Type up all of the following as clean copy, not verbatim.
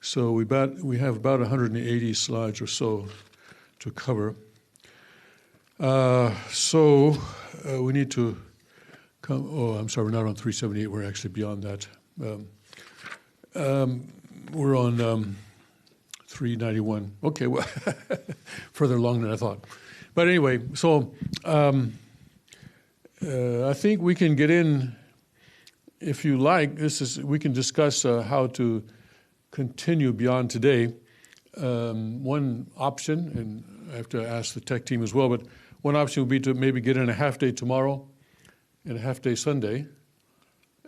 So we have about 180 slides or so to cover. We need to come. Oh, I'm sorry, we're not on 378. We're actually beyond that. We're on 391. Okay, well, further along than I thought. But anyway, so I think we can get in, if you like. We can discuss how to continue beyond today. One option, and I have to ask the tech team as well, but one option would be to maybe get in a half day tomorrow and a half day Sunday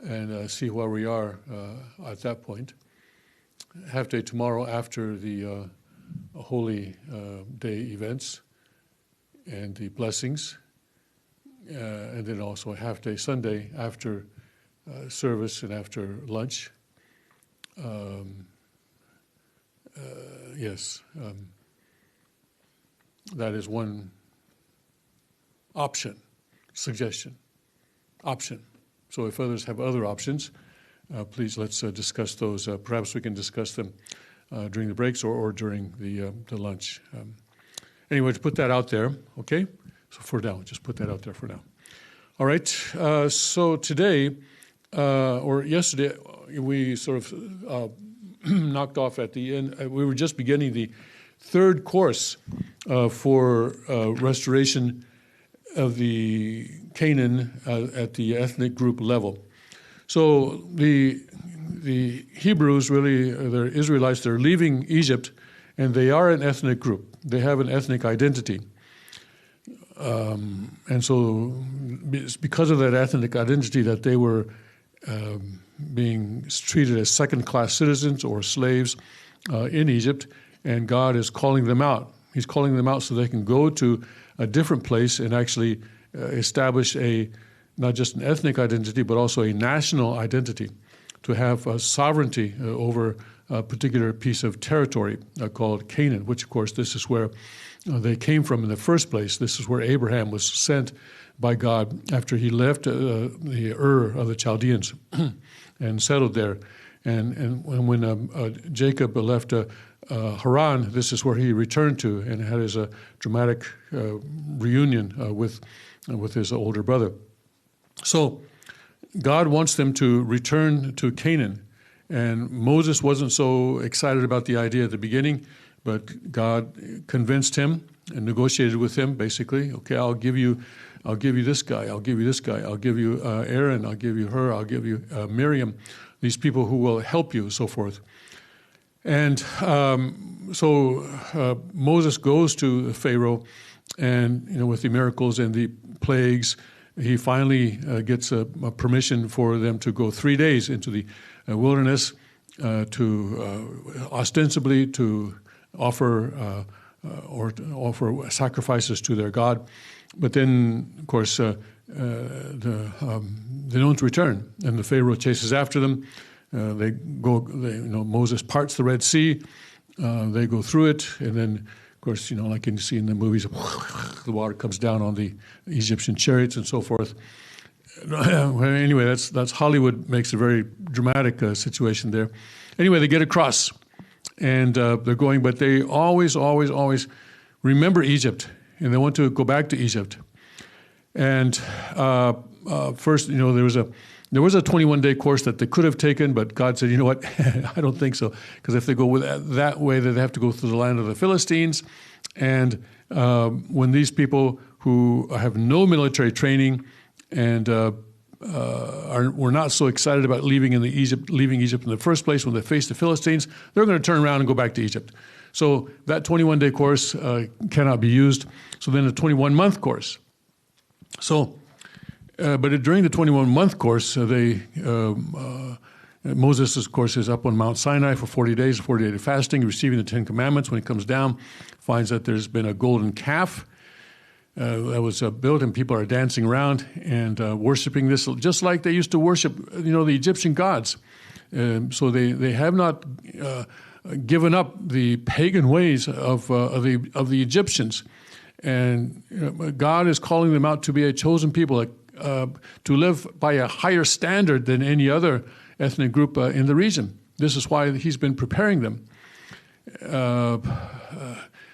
and see where we are at that point. Half day tomorrow after the Holy Day events and the blessings, and then also a half day Sunday after service and after lunch. Yes, that is one suggestion. So if others have other options, please let's discuss those. Perhaps we can discuss them during the breaks or during the lunch. Anyway, to put that out there, okay? So for now, just put that out there for now. All right, so today, or yesterday, we sort of knocked off at the end. We were just beginning the third course for restoration of the Canaan at the ethnic group level. So the Hebrews, really, they're Israelites, they're leaving Egypt, and they are an ethnic group. They have an ethnic identity. And so it's because of that ethnic identity that they were being treated as second-class citizens or slaves in Egypt, and God is calling them out. He's calling them out so they can go to a different place and actually establish not just an ethnic identity, but also a national identity, to have sovereignty over a particular piece of territory called Canaan, which, of course, this is where they came from in the first place. This is where Abraham was sent by God after he left the Ur of the Chaldeans and settled there. And when Jacob left Haran, this is where he returned to and had his dramatic reunion with his older brother. So God wants them to return to Canaan. And Moses wasn't so excited about the idea at the beginning, but God convinced him and negotiated with him, basically. Okay, I'll give you this guy, I'll give you this guy, I'll give you Aaron, I'll give you her, I'll give you Miriam, these people who will help you, so forth. And so Moses goes to Pharaoh, and with the miracles and the plagues, he finally gets a permission for them to go 3 days into the wilderness to ostensibly to offer sacrifices to their God. But then, of course, they don't return, and the Pharaoh chases after them. Moses parts the Red Sea. They go through it, and then, of course, like you see in the movies, the water comes down on the Egyptian chariots and so forth. Anyway, that's Hollywood makes a very dramatic situation there. Anyway, they get across, and they're going, but they always remember Egypt, and they want to go back to Egypt. And first, there was a 21-day course that they could have taken, but God said, you know what, I don't think so, because if they go with that way, then they have to go through the land of the Philistines. And when these people who have no military training and were not so excited about leaving Egypt in the first place, when they face the Philistines, they're going to turn around and go back to Egypt. So that 21-day course cannot be used. So then a 21-month course. So, but during the 21-month course, Moses, of course, is up on Mount Sinai for 40 days, 40 days fasting, receiving the Ten Commandments. When he comes down, finds that there's been a golden calf that was built, and people are dancing around and worshiping this, just like they used to worship, the Egyptian gods. So they have not given up the pagan ways of the Egyptians, and God is calling them out to be a chosen people, to live by a higher standard than any other ethnic group in the region. This is why he's been preparing them.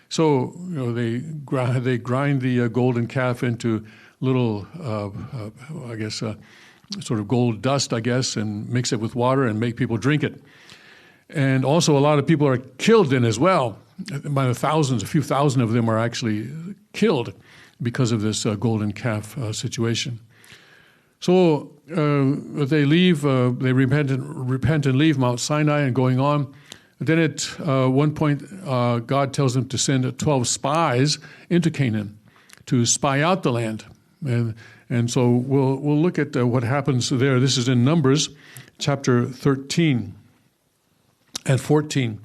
So they grind the golden calf into little, sort of gold dust, I guess, and mix it with water and make people drink it. And also a lot of people are killed then as well. By the thousands, a few thousand of them are actually killed because of this golden calf situation. So they leave, they repent and leave Mount Sinai and going on. Then at one point, God tells them to send 12 spies into Canaan to spy out the land. And so we'll look at what happens there. This is in Numbers chapter 13 and 14.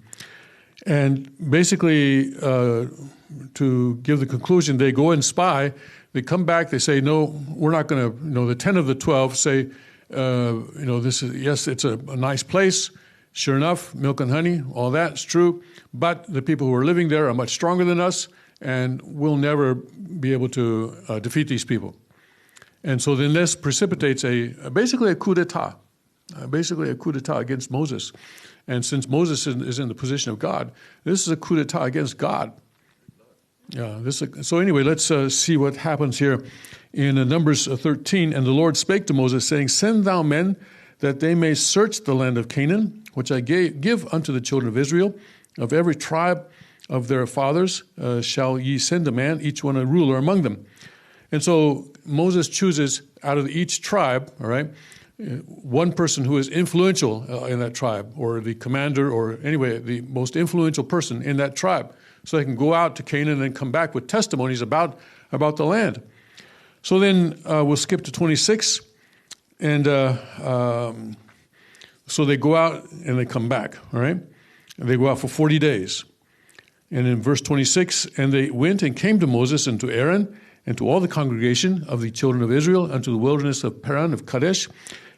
And basically, to give the conclusion, they go and spy. They come back. They say, no, we're not going to, the 10 of the 12 say, this is, yes, it's a nice place. Sure enough, milk and honey, all that's true. But the people who are living there are much stronger than us, and we'll never be able to defeat these people. And so then this precipitates basically a coup d'etat, against Moses. And since Moses is in the position of God, this is a coup d'etat against God. So anyway, let's see what happens here in Numbers 13. And the Lord spake to Moses, saying, Send thou men, that they may search the land of Canaan, which I give unto the children of Israel. Of every tribe of their fathers shall ye send a man, each one a ruler among them. And so Moses chooses out of each tribe, all right, one person who is influential in that tribe, or the commander, or anyway, the most influential person in that tribe, so they can go out to Canaan and come back with testimonies about the land. So then we'll skip to 26, and so they go out and they come back, all right? And they go out for 40 days. And in verse 26, and they went and came to Moses and to Aaron and to all the congregation of the children of Israel unto the wilderness of Paran of Kadesh,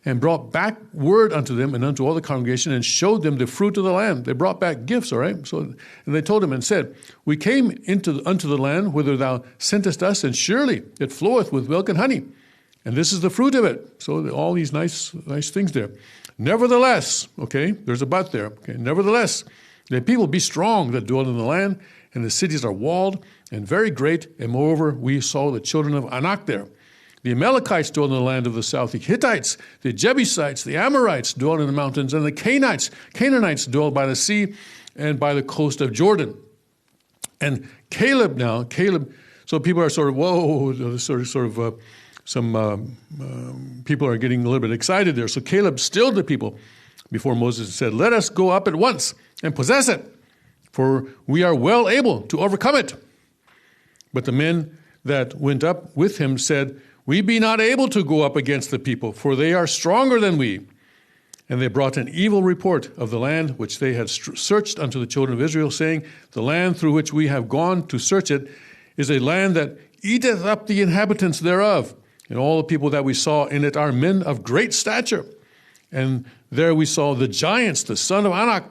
and brought back word unto them and unto all the congregation, and showed them the fruit of the land. They brought back gifts, all right? So, and they told him and said, We came unto the land whither thou sentest us, and surely it floweth with milk and honey. And this is the fruit of it. So all these nice things there. Nevertheless, okay, there's a but there. Okay, nevertheless, the people be strong that dwell in the land, and the cities are walled and very great. And moreover, we saw the children of Anak there. The Amalekites dwell in the land of the south. The Hittites, the Jebusites, the Amorites dwell in the mountains, and the Canaanites dwell by the sea and by the coast of Jordan. And Caleb, so people are sort of, whoa, some people are getting a little bit excited there. So Caleb stilled the people before Moses and said, Let us go up at once and possess it, for we are well able to overcome it. But the men that went up with him said, We be not able to go up against the people, for they are stronger than we. And they brought an evil report of the land which they had searched unto the children of Israel, saying, The land through which we have gone to search it is a land that eateth up the inhabitants thereof. And all the people that we saw in it are men of great stature. And there we saw the giants, the son of Anak,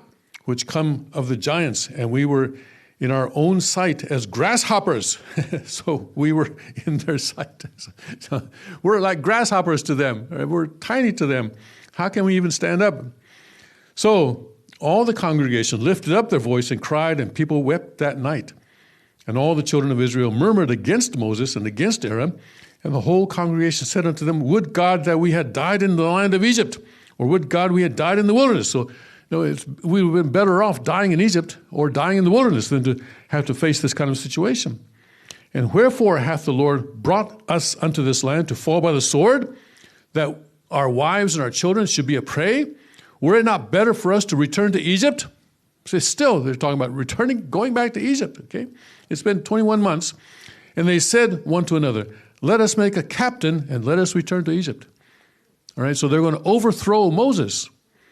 which come of the giants. And we were in our own sight as grasshoppers. So we were in their sight. So we're like grasshoppers to them. We're tiny to them. How can we even stand up? So all the congregation lifted up their voice and cried, and people wept that night. And all the children of Israel murmured against Moses and against Aaron. And the whole congregation said unto them, Would God that we had died in the land of Egypt, or would God we had died in the wilderness. So we would have been better off dying in Egypt or dying in the wilderness than to have to face this kind of situation. And wherefore hath the Lord brought us unto this land to fall by the sword, that our wives and our children should be a prey? Were it not better for us to return to Egypt? So still, they're talking about going back to Egypt, okay? It's been 21 months. And they said one to another, Let us make a captain and let us return to Egypt. All right, so they're going to overthrow Moses.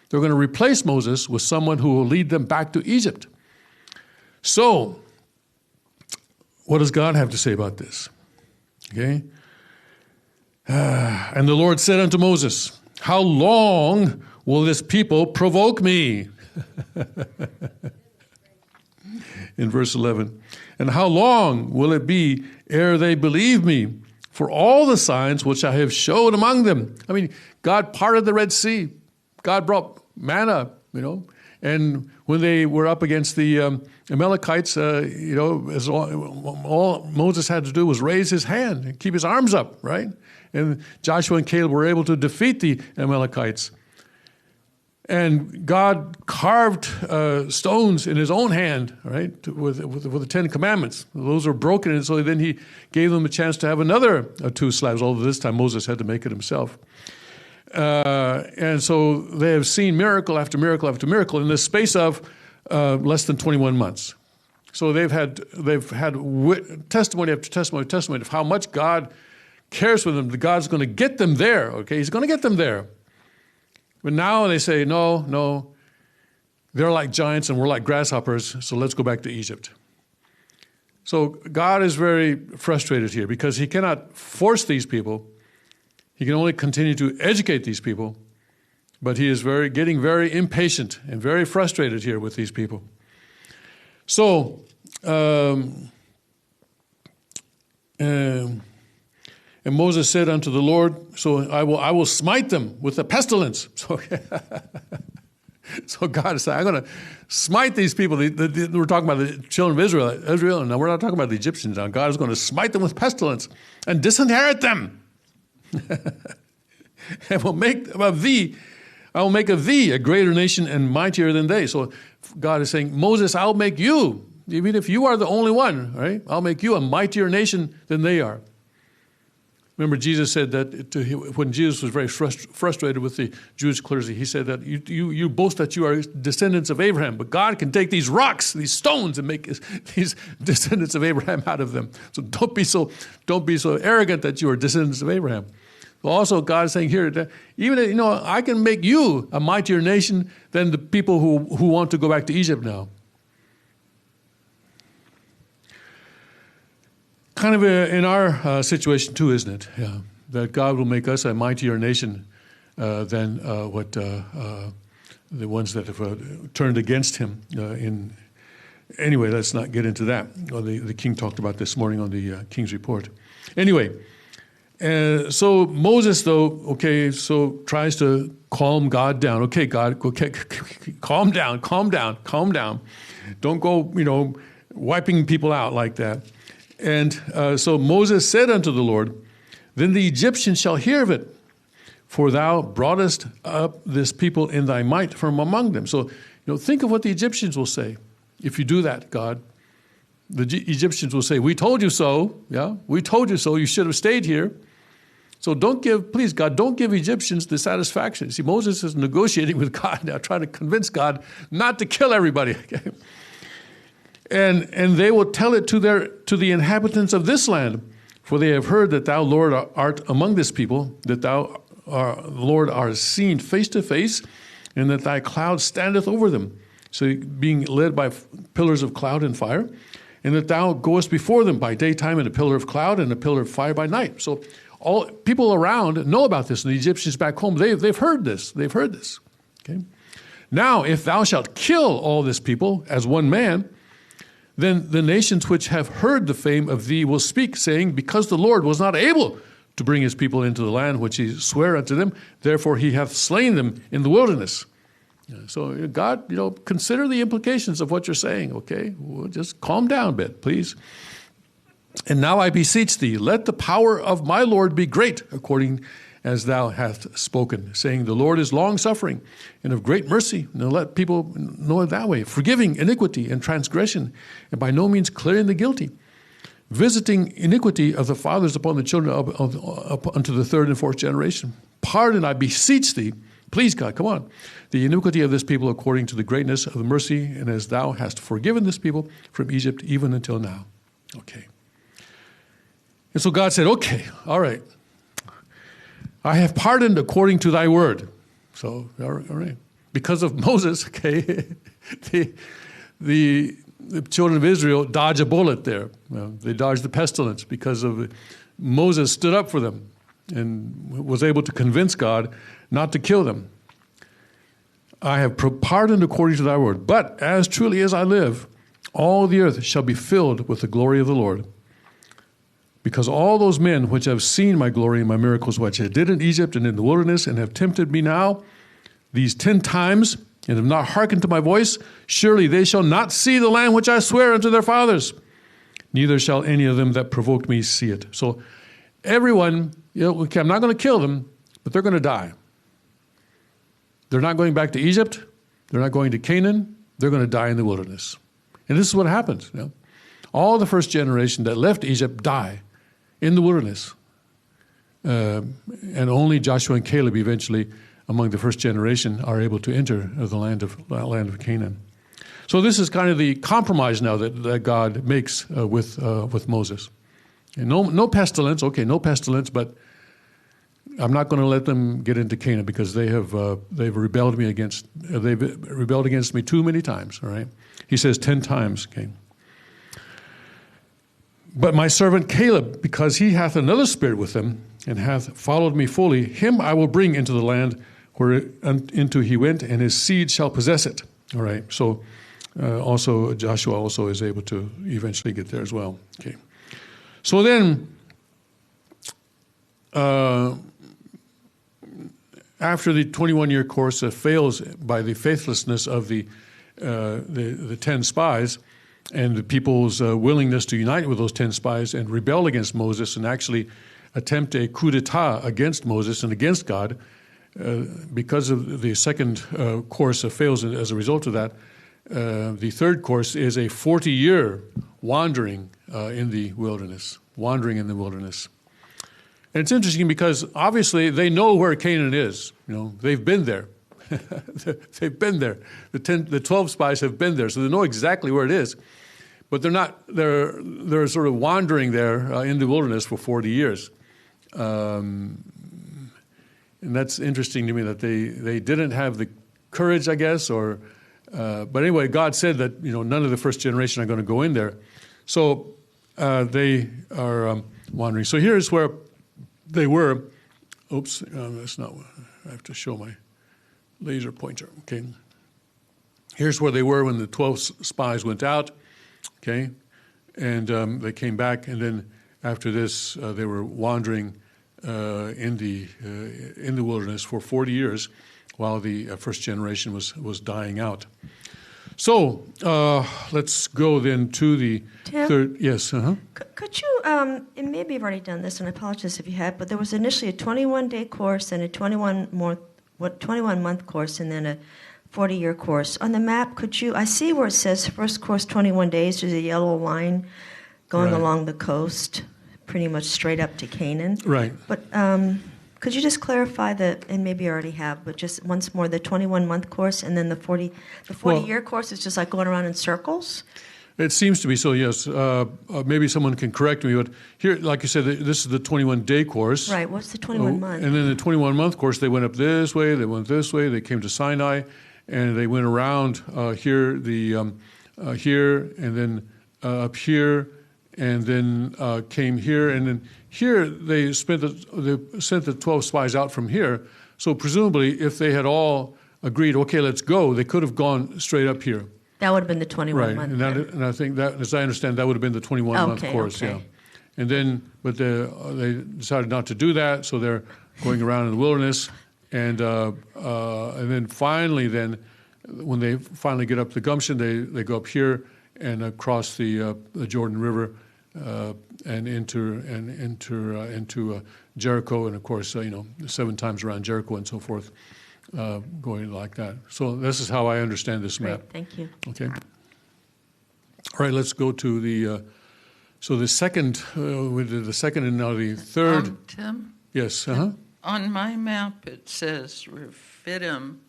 They're going to replace Moses with someone who will lead them back to Egypt. So, what does God have to say about this? Okay. And the Lord said unto Moses, How long will this people provoke me? In verse 11. And how long will it be ere they believe me for all the signs which I have showed among them? I mean, God parted the Red Sea. God brought manna And when they were up against the Amalekites, all Moses had to do was raise his hand and keep his arms up, right? And Joshua and Caleb were able to defeat the Amalekites. And God carved stones in his own hand, right, with the Ten Commandments. Those were broken, and so then he gave them a chance to have another 2 slabs, although this time Moses had to make it himself. And so they have seen miracle after miracle after miracle in the space of less than 21 months. So they've had testimony after testimony after testimony of how much God cares for them. That God's going to get them there. Okay, He's going to get them there. But now they say, no, they're like giants and we're like grasshoppers, so let's go back to Egypt. So God is very frustrated here because He cannot force these people. He can only continue to educate these people, but He is getting very impatient and very frustrated here with these people. So, and Moses said unto the Lord, so I will smite them with a pestilence. So God is saying, I'm going to smite these people. We're talking about the children of Israel. Now we're not talking about the Egyptians. Now God is going to smite them with pestilence and disinherit them. And will make of thee a greater nation and mightier than they. So God is saying, Moses, I'll make you, even if you are the only one, right? I'll make you a mightier nation than they are. Remember, Jesus said that when Jesus was very frustrated with the Jewish clergy, He said that you boast that you are descendants of Abraham, but God can take these rocks, these stones, and make these descendants of Abraham out of them. So don't be so arrogant that you are descendants of Abraham. Also, God is saying here that even I can make you a mightier nation than the people who want to go back to Egypt now. Kind of in our situation too, isn't it? Yeah, that God will make us a mightier nation than what the ones that have turned against Him. Anyway, let's not get into that. Well, the king talked about this morning on the King's Report. Anyway, so Moses, though, so tries to calm God down. Okay, God, calm down. Don't go, wiping people out like that. And so Moses said unto the Lord, then the Egyptians shall hear of it, for thou broughtest up this people in thy might from among them. So, think of what the Egyptians will say if you do that, God. The Egyptians will say, we told you so. Yeah, we told you so. You should have stayed here. So please, God, don't give Egyptians the satisfaction. See, Moses is negotiating with God now, trying to convince God not to kill everybody. Okay? And they will tell it to the inhabitants of this land, for they have heard that thou, Lord, art among this people, that thou, Lord, art seen face to face, and that thy cloud standeth over them. So being led by pillars of cloud and fire, and that thou goest before them by daytime in a pillar of cloud and a pillar of fire by night. So all people around know about this, and the Egyptians back home, they've heard this. They've heard this. Okay. Now, if thou shalt kill all this people as one man, then the nations which have heard the fame of thee will speak, saying, because the Lord was not able to bring his people into the land which he sware unto them, therefore he hath slain them in the wilderness. So God, consider the implications of what you're saying, okay? Well, just calm down a bit, please. And now I beseech thee, let the power of my Lord be great, according as thou hast spoken, saying, the Lord is long-suffering and of great mercy. Now let people know it that way, forgiving iniquity and transgression, and by no means clearing the guilty, visiting iniquity of the fathers upon the children unto the third and fourth generation. Pardon, I beseech thee, please God, come on, the iniquity of this people according to the greatness of the mercy, and as thou hast forgiven this people from Egypt even until now. Okay. And so God said, okay, all right. I have pardoned according to thy word. So, all right. Because of Moses, okay, the children of Israel dodge a bullet there. They dodged the pestilence because of Moses stood up for them and was able to convince God not to kill them. I have pardoned according to thy word. But as truly as I live, all the earth shall be filled with the glory of the Lord. Because all those men which have seen my glory and my miracles which I did in Egypt and in the wilderness and have tempted me now, these 10 times, and have not hearkened to my voice, surely they shall not see the land which I swear unto their fathers, neither shall any of them that provoked me see it. So everyone, okay, I'm not going to kill them, but they're going to die. They're not going back to Egypt. They're not going to Canaan. They're going to die in the wilderness. And this is what happens. All the first generation that left Egypt die in the wilderness. And only Joshua and Caleb eventually, among the first generation, are able to enter the land of Canaan. So this is kind of the compromise now that God makes with Moses. And no pestilence, okay, no pestilence, but I'm not going to let them get into Canaan because they've rebelled against me too many times. All right, he says 10 times. Okay. But my servant Caleb, because he hath another spirit with him, and hath followed me fully, him I will bring into the land into he went, and his seed shall possess it. All right. So also Joshua also is able to eventually get there as well. Okay. So then, after the 21-year course fails by the faithlessness of the 10 spies, and the people's willingness to unite with those 10 spies and rebel against Moses and actually attempt a coup d'etat against Moses and against God, because of the second course fails as a result of that, the third course is a 40-year wandering in the wilderness. And it's interesting because obviously they know where Canaan is. They've been there. They've been there. The 12 spies have been there, so they know exactly where it is. But they're not. They're sort of wandering there in the wilderness for 40 years, and that's interesting to me that they didn't have the courage, I guess, or. But anyway, God said that none of the first generation are going to go in there, so they are wandering. So here's where they were. Oops, that's not. I have to show my laser pointer. Okay. Here's where they were when the 12 spies went out. Okay, and they came back, and then after this, they were wandering in the wilderness for 40 years, while the first generation was dying out. So let's go then to the Tim, third. Yes. Could you? And maybe you've already done this, and I apologize if you have. But there was initially a 21-day course and a 21-month course, and then a 40-year course. On the map, I see where it says first course 21 days, there's a yellow line going along the coast, pretty much straight up to Canaan. Right. But could you just clarify and maybe you already have, but just once more, the 21-month course and then the 40-year course is just like going around in circles? It seems to be so, yes. Maybe someone can correct me, but here, like you said, this is the 21-day course. Right, what's the 21-month? And then the 21-month course, they went up this way, they went this way, they came to Sinai, and they went around here, here, and then up here, and then came here, and then here they sent the 12 spies out from here. So presumably, if they had all agreed, okay, let's go, they could have gone straight up here. That would have been the 21-month. Right, and I think that, as I understand, that would have been the 21-month course. Okay. Yeah. And then, but they decided not to do that, so they're going around in the wilderness. And then finally, when they finally get up the Gumption, they go up here and across the Jordan River and enter into Jericho, and of course 7 times around Jericho and so forth, going like that. So this is how I understand this map. Great, thank you. Okay. All right, let's go to the second. We did the second and now the third. Tim? Yes. On my map, it says Rephidim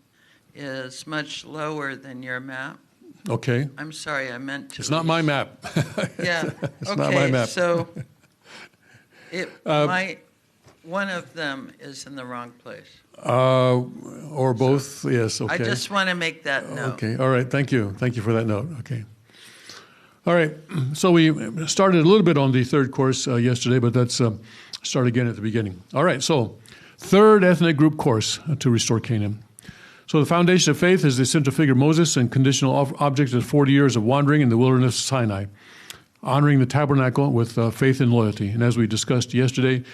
is much lower than your map. Okay. I'm sorry, I meant to. It's not my map. Yeah. It's not my map. So it one of them is in the wrong place. Or both. Yes. Okay. I just want to make that note. Okay. All right. Thank you. Thank you for that note. Okay. All right. So we started a little bit on the third course yesterday, but let's start again at the beginning. All right. So third ethnic group course to restore Canaan. So the foundation of faith is the central figure Moses, and conditional object is 40 years of wandering in the wilderness of Sinai, honoring the tabernacle with faith and loyalty. And as we discussed yesterday,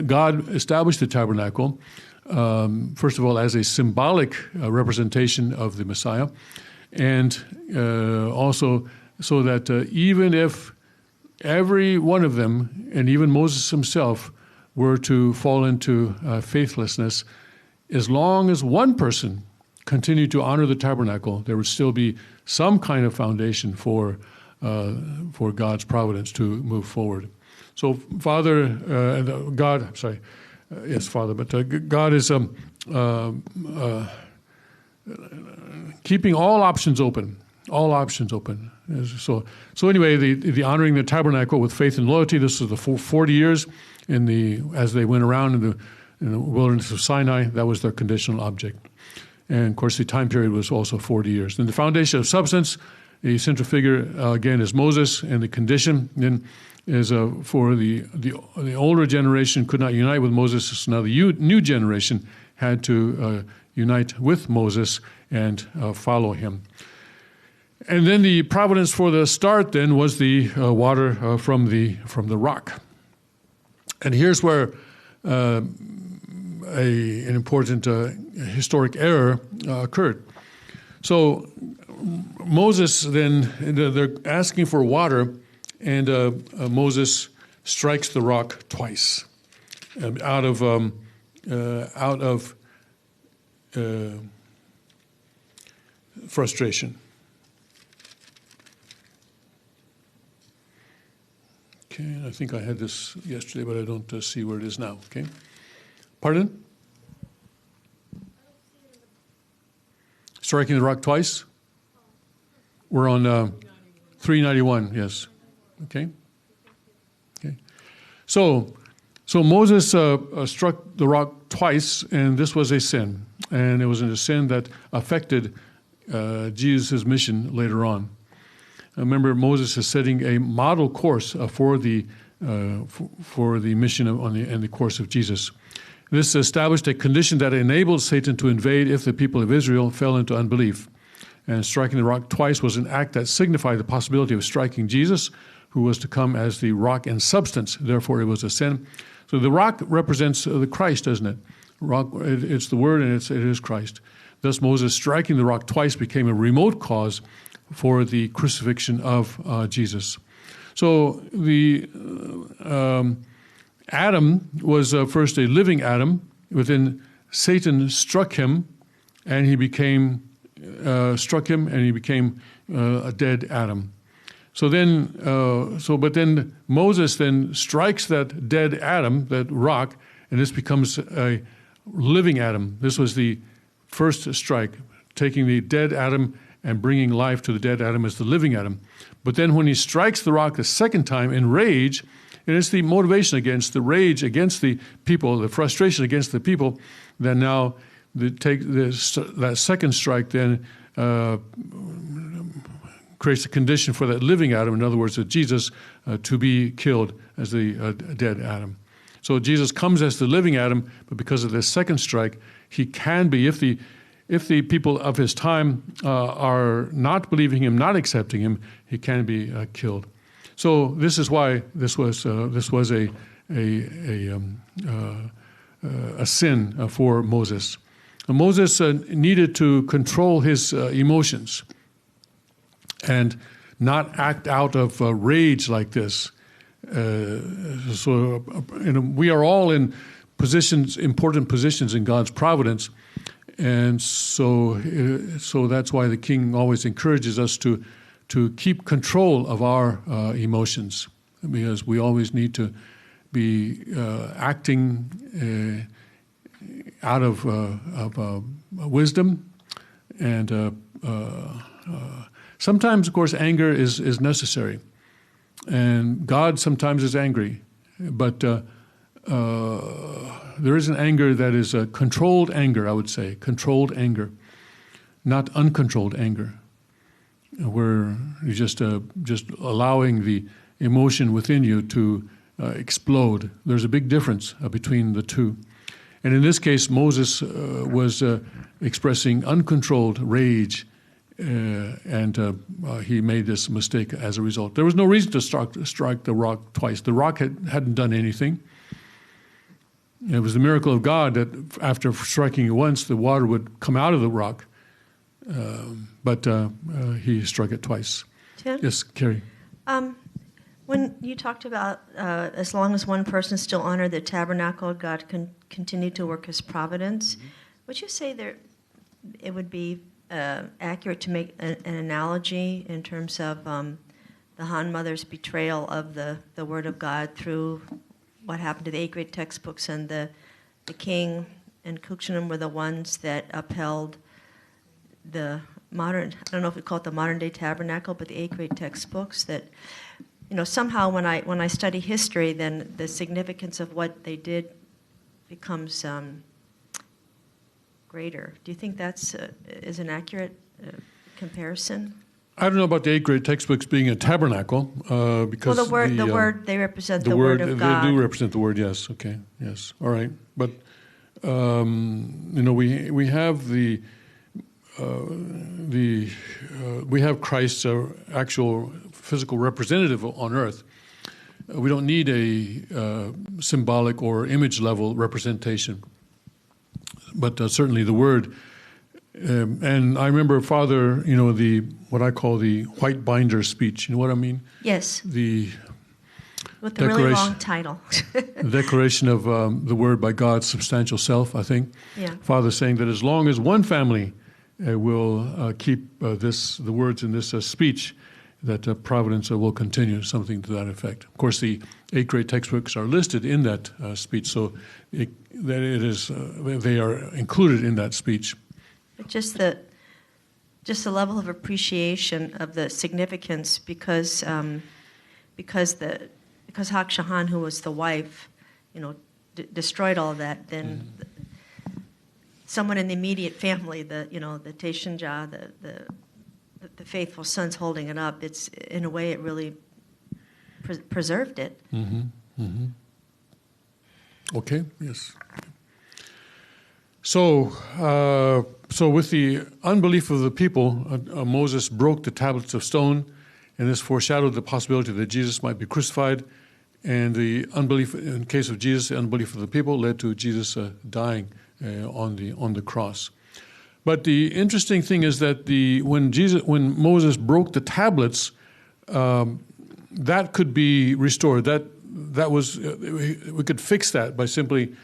God established the tabernacle first of all, as a symbolic representation of the Messiah, and also so that even if every one of them, and even Moses himself, were to fall into faithlessness, as long as one person continued to honor the tabernacle, there would still be some kind of foundation for God's providence to move forward. So, Father, God, sorry, yes, Father, but God is keeping all options open. All options open. So anyway, the honoring the tabernacle with faith and loyalty. This was the 40 years as they went around in the wilderness of Sinai. That was their conditional object, and of course the time period was also 40 years. Then the foundation of substance, the central figure again is Moses, and the condition then is for the older generation could not unite with Moses. So now the new generation had to unite with Moses and follow him. And then the providence for the start then was the water from the rock. And here's where an important historic error occurred. So Moses then, they're asking for water, and Moses strikes the rock twice out of frustration. Okay, I think I had this yesterday, but I don't see where it is now. Okay, pardon? Striking the rock twice? We're on 391, yes. Okay. So Moses struck the rock twice, and this was a sin. And it was a sin that affected Jesus' mission later on. Remember, Moses is setting a model course for the mission and the course of Jesus. This established a condition that enabled Satan to invade if the people of Israel fell into unbelief. And striking the rock twice was an act that signified the possibility of striking Jesus, who was to come as the rock in substance. Therefore, it was a sin. So the rock represents the Christ, doesn't it? Rock, it's the Word, and it is Christ. Thus, Moses striking the rock twice became a remote cause for the crucifixion of Jesus. So the Adam was first a living Adam. Within Satan struck him, and he became a dead Adam. But then Moses then strikes that dead Adam, that rock, and this becomes a living Adam. This was the first strike, taking the dead Adam and bringing life to the dead Adam as the living Adam. But then when he strikes the rock the second time in rage, and it's the motivation against the rage against the people, the frustration against the people, then now that second strike then creates a condition for that living Adam, in other words, that Jesus to be killed as the dead Adam. So Jesus comes as the living Adam, but because of this second strike, he can be, if the people of his time are not believing him, not accepting him, he can be killed. So this is why this was a sin for Moses. And Moses needed to control his emotions and not act out of rage like this. We are all in important positions in God's providence, and so that's why the King always encourages us to keep control of our emotions, because we always need to be acting out of wisdom, and sometimes, of course, anger is necessary, and God sometimes is angry, but there is an anger that is a controlled anger, I would say, controlled anger, not uncontrolled anger, where you're just allowing the emotion within you to explode. There's a big difference between the two. And in this case, Moses was expressing uncontrolled rage, and he made this mistake as a result. There was no reason to strike the rock twice. The rock hadn't done anything. It was the miracle of God that after striking it once, the water would come out of the rock. But he struck it twice. Tim? Yes, Carrie. When you talked about as long as one person still honored the tabernacle, God can continue to work his providence, would you say it would be accurate to make an analogy in terms of the Han Mother's betrayal of the Word of God through what happened to the 8 great textbooks, and the king and Kukshanum were the ones that upheld the modern, I don't know if we call it the modern day tabernacle, but the 8 great textbooks that, somehow when I study history, then the significance of what they did becomes greater. Do you think that's is an accurate comparison? I don't know about the 8 great textbooks being a tabernacle, because the word, they represent the word of God. They do represent the word. Yes. Okay. Yes. All right. But we have we have Christ's actual physical representative on earth. We don't need a symbolic or image level representation, but certainly the word. And I remember Father, what I call the white binder speech. You know what I mean? Yes. With the really long title. The declaration of the word by God's substantial self, I think. Yeah. Father saying that as long as one family will keep the words in this speech, that providence will continue, something to that effect. Of course, the 8 great textbooks are listed in that speech, so they are included in that speech. But just the level of appreciation of the significance, because Hakshahan, who was the wife, destroyed all that. Then someone in the immediate family, the Teshinja, the faithful sons holding it up. It's in a way it really preserved it. Mm-hmm. Mm-hmm. Okay. Yes. So with the unbelief of the people, Moses broke the tablets of stone, and this foreshadowed the possibility that Jesus might be crucified. And the unbelief, in case of Jesus, the unbelief of the people led to Jesus dying on the cross. But the interesting thing is that when Moses broke the tablets, that could be restored. That was we could fix that by simply.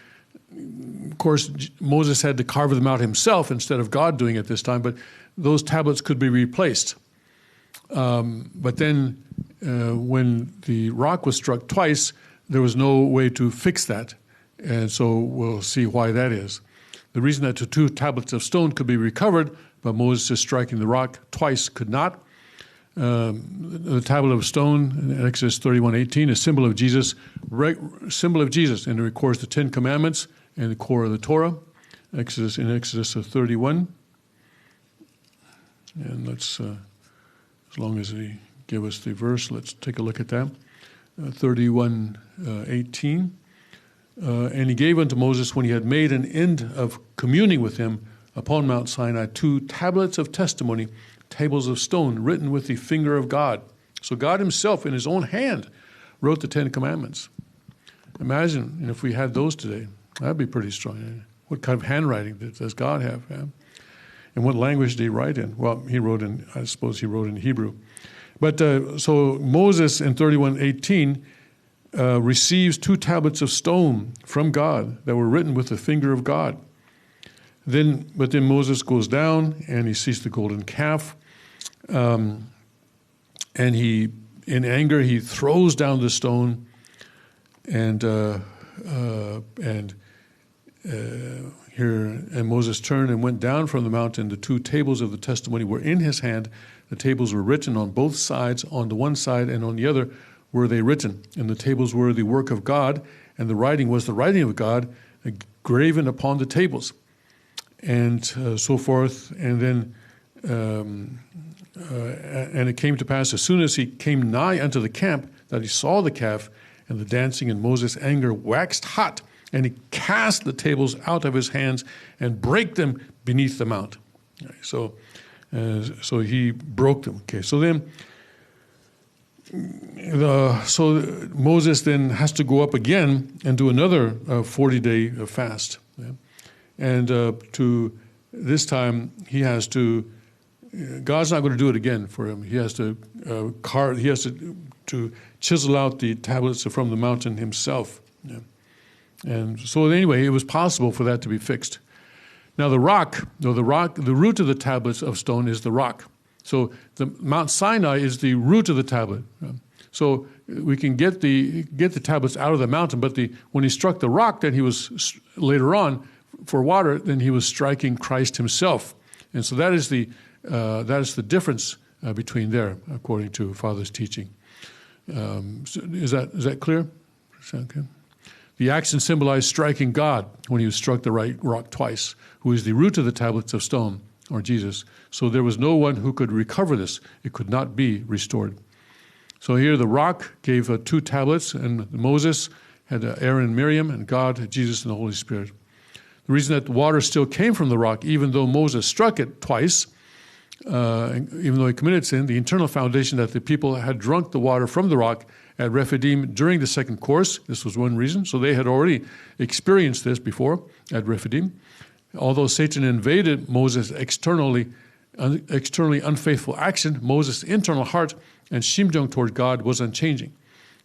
Of course, Moses had to carve them out himself instead of God doing it this time, but those tablets could be replaced. But then when the rock was struck twice, there was no way to fix that. And so we'll see why that is. The reason that the 2 tablets of stone could be recovered, but Moses striking the rock twice could not. The tablet of stone in Exodus 31:18, a symbol of Jesus, and it records the 10 Commandments and the core of the Torah. Exodus 31. And let's, as long as he give us the verse, let's take a look at that. 31:18. And he gave unto Moses, when he had made an end of communing with him upon Mount Sinai, 2 tablets of testimony, tables of stone, written with the finger of God. So God himself, in his own hand, wrote the 10 Commandments. Imagine if we had those today. That'd be pretty strong. What kind of handwriting does God have? Yeah? And what language did he write in? Well, I suppose he wrote in Hebrew. But so Moses in 31:18 receives 2 tablets of stone from God that were written with the finger of God. But then Moses goes down and he sees the golden calf, and in anger he throws down the stone, and Moses turned and went down from the mountain. The 2 tables of the testimony were in his hand. The tables were written on both sides. On the one side and on the other were they written. And the tables were the work of God, and the writing was the writing of God, graven upon the tables. And so forth. And then, and it came to pass, as soon as he came nigh unto the camp, that he saw the calf and the dancing, and Moses' anger waxed hot, and he cast the tables out of his hands and brake them beneath the mount. So he broke them. Okay, so then So Moses then has to go up again and do another 40-day fast. Yeah? And to this time, he has to, God's not going to do it again for him. He has to to chisel out the tablets from the mountain himself. Yeah? And so anyway, it was possible for that to be fixed. Now the root of the tablets of stone is the rock. So the Mount Sinai is the root of the tablet. So we can get the tablets out of the mountain, but when he struck the rock, then he was later on for water. Then he was striking Christ himself, and so that is the difference between there, according to Father's teaching. So is that clear? Okay. The action symbolized striking God when he was struck the right rock twice, who is the root of the tablets of stone, or Jesus. So there was no one who could recover this. It could not be restored. So here the rock gave 2 tablets, and Moses had Aaron and Miriam, and God had Jesus and the Holy Spirit. The reason that the water still came from the rock, even though Moses struck it twice, even though he committed sin, the internal foundation that the people had drunk the water from the rock at Rephidim during the second course. This was one reason. So they had already experienced this before at Rephidim. Although Satan invaded Moses' externally unfaithful action, Moses' internal heart and shimjung toward God was unchanging.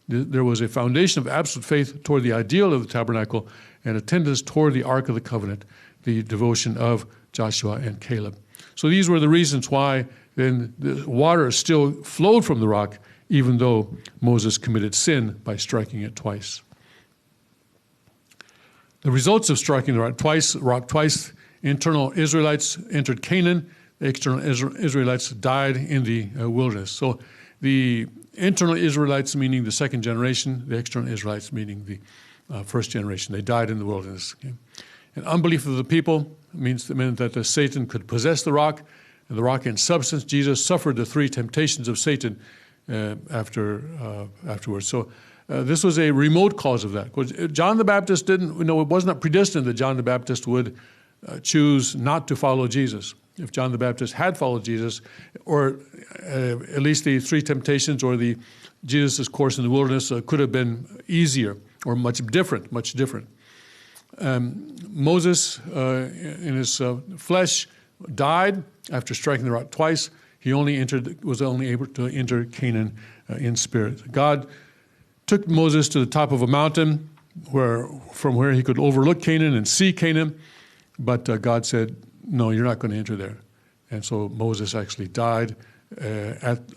There was a foundation of absolute faith toward the ideal of the tabernacle and attendance toward the Ark of the Covenant, the devotion of Joshua and Caleb. So these were the reasons why then the water still flowed from the rock, even though Moses committed sin by striking it twice. The results of striking the rock twice, internal Israelites entered Canaan, the external Israelites died in the wilderness. So the internal Israelites, meaning the second generation, the external Israelites, meaning the first generation, they died in the wilderness. Okay? And unbelief of the people meant that Satan could possess the rock, and the rock in substance. Jesus suffered the 3 temptations of Satan afterwards. So this was a remote cause of that. Because John the Baptist it was not predestined that John the Baptist would choose not to follow Jesus. If John the Baptist had followed Jesus, or at least the 3 temptations or Jesus' course in the wilderness could have been easier or much different. Moses, in his flesh, died after striking the rock twice. He was only able to enter Canaan in spirit. God took Moses to the top of a mountain from where he could overlook Canaan and see Canaan, but God said, no, you're not going to enter there. And so Moses actually died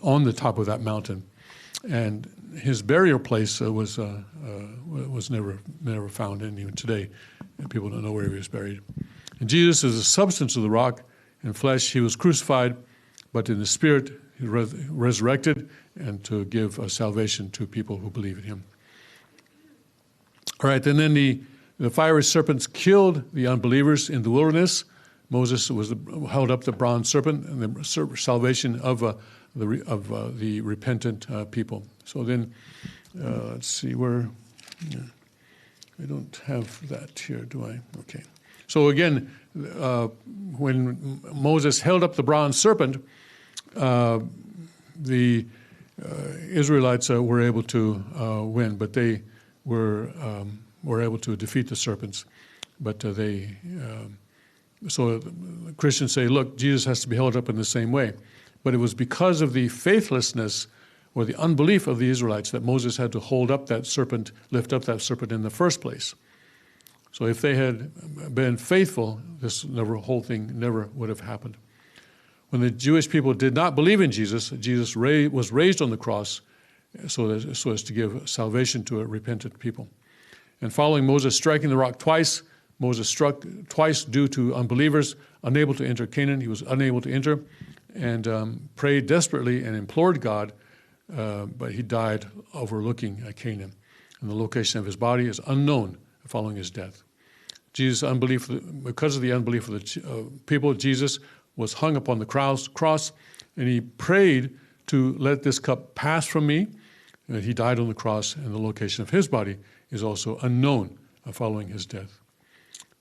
on the top of that mountain. And his burial place was never found, and even today, people don't know where he was buried. And Jesus is the substance of the rock. In flesh, he was crucified, but in the spirit, he resurrected, and to give salvation to people who believe in him. All right, and then the fiery serpents killed the unbelievers in the wilderness. Moses held up the bronze serpent, and the salvation of the repentant people. So then, let's see where. I don't have that here, do I? Okay. So again, when Moses held up the bronze serpent, the Israelites were able to win, but they were able to defeat the serpents. But so Christians say, look, Jesus has to be held up in the same way. But it was because of the faithlessness or the unbelief of the Israelites that Moses had to lift up that serpent in the first place. So if they had been faithful, this whole thing never would have happened. When the Jewish people did not believe in Jesus, Jesus was raised on the cross so as to give salvation to a repentant people. And following Moses striking the rock twice, Moses struck twice due to unbelievers, unable to enter Canaan. He was unable to enter and prayed desperately and implored God, but he died overlooking Canaan. And the location of his body is unknown following his death. Because of the unbelief of the people, Jesus was hung upon the cross, and he prayed to let this cup pass from me. And he died on the cross, and the location of his body is also unknown following his death.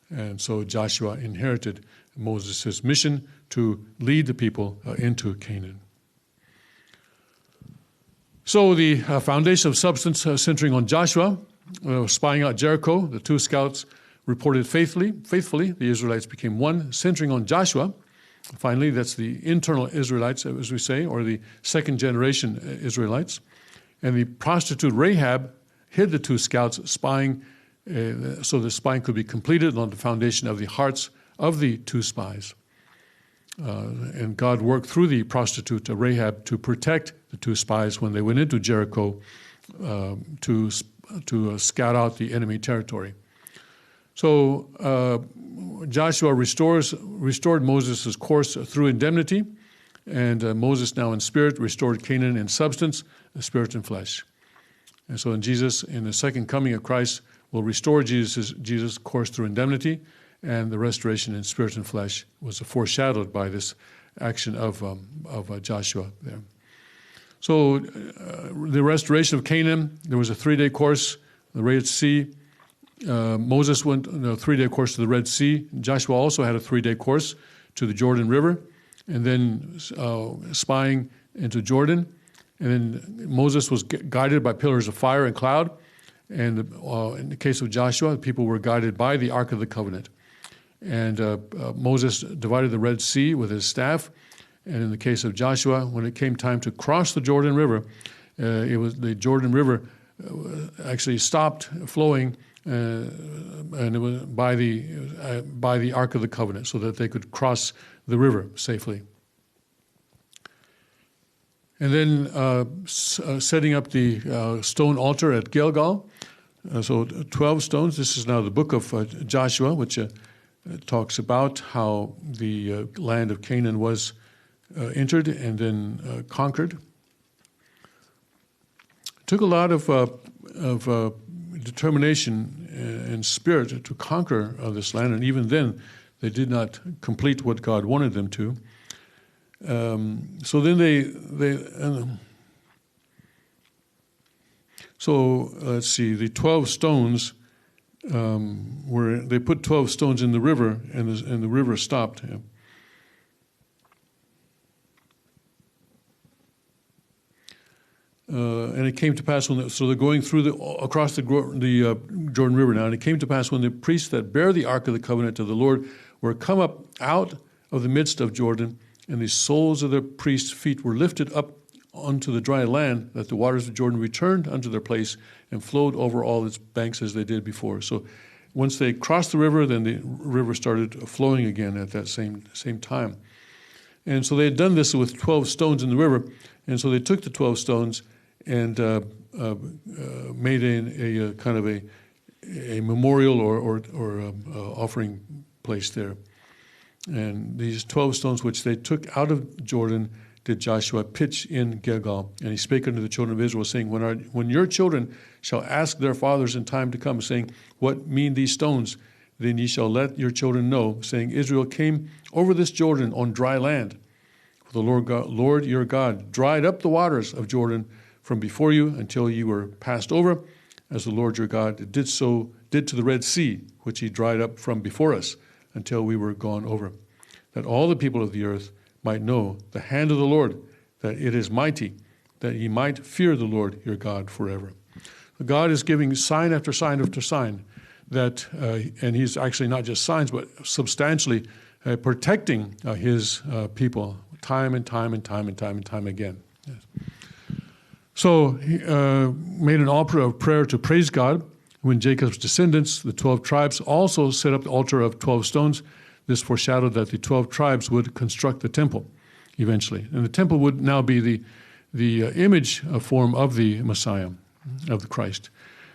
And so Joshua inherited Moses' mission to lead the people into Canaan. So the foundation of substance centering on Joshua, spying out Jericho, the two scouts reported faithfully. The Israelites became one, centering on Joshua. Finally, that's the internal Israelites, as we say, or the second generation Israelites. And the prostitute Rahab hid the two scouts, spying, so the spying could be completed on the foundation of the hearts of the two spies. And God worked through the prostitute Rahab to protect the two spies when they went into Jericho to scout out the enemy territory. So Joshua restored Moses' course through indemnity, and Moses now in spirit restored Canaan in substance, spirit and flesh. And so in the second coming of Christ, will restore Jesus' course through indemnity, and the restoration in spirit and flesh was foreshadowed by this action of Joshua there. So the restoration of Canaan, there was a 3-day course, the Red Sea. Moses went on a 3-day course to the Red Sea. Joshua also had a 3-day course to the Jordan River, and then spying into Jordan. And then Moses was guided by pillars of fire and cloud. And in the case of Joshua, the people were guided by the Ark of the Covenant. And Moses divided the Red Sea with his staff. And in the case of Joshua, when it came time to cross the Jordan River, the Jordan River actually stopped flowing, and it was by the Ark of the Covenant, so that they could cross the river safely. And then setting up the stone altar at Gilgal. So 12 stones. This is now the book of Joshua, which talks about how the land of Canaan was entered and then conquered. It took a lot of determination and spirit to conquer this land, and even then they did not complete what God wanted them to. So then so let's see, the 12 stones they put 12 stones in the river, and the river stopped. And it came to pass so they're going across the Jordan River now. And it came to pass when the priests that bear the Ark of the Covenant of the Lord were come up out of the midst of Jordan, and the soles of the priests' feet were lifted up unto the dry land, that the waters of Jordan returned unto their place and flowed over all its banks as they did before. So once they crossed the river, then the river started flowing again at that same time. And so they had done this with 12 stones in the river, and so they took the 12 stones and made a kind of a memorial or offering place there. And these 12 stones which they took out of Jordan did Joshua pitch in Gilgal. And he spake unto the children of Israel, saying, when your children shall ask their fathers in time to come, saying, what mean these stones? Then ye shall let your children know, saying, Israel came over this Jordan on dry land. For the Lord your God dried up the waters of Jordan from before you until you were passed over, as the Lord your God did to the Red Sea, which he dried up from before us until we were gone over, that all the people of the earth might know the hand of the Lord, that it is mighty, that ye might fear the Lord your God forever. God is giving sign after sign after sign that, and he's actually not just signs, but substantially protecting his people time and time and time and time and time again. Yes. So he made an altar of prayer to praise God. When Jacob's descendants, the 12 tribes, also set up the altar of 12 stones, this foreshadowed that the 12 tribes would construct the temple eventually. And the temple would now be the image form of the Messiah, of the Christ.